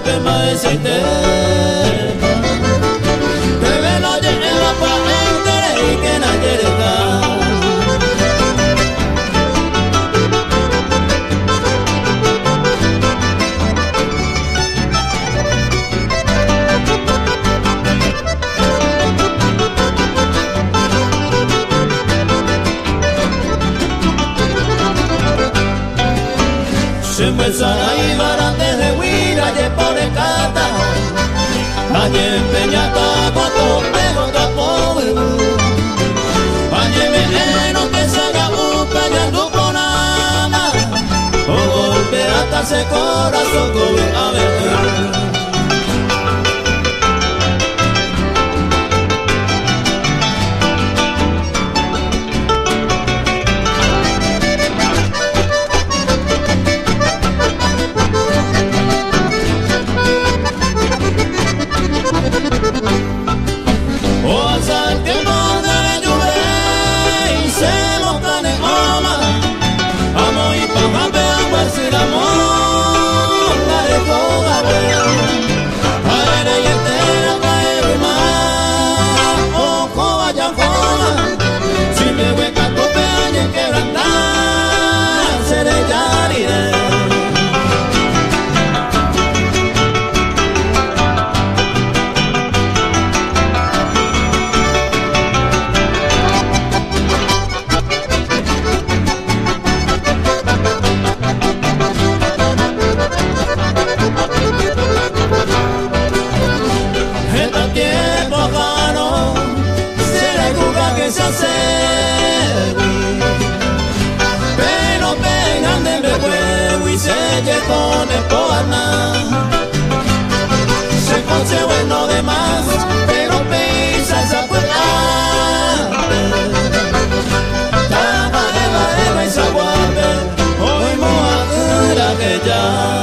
pema aceite. Bebe lo llene la paente y que nadie le da. Ahí barante de huira y por el cata allí empeñata cuando pego tapo allí veneno que salga un callando con ama o golpe hasta ese corazón come a ver. Se conoce bueno de más, pero pisa esa puerta. Tama eva eva y saguape, hoy moa que ya.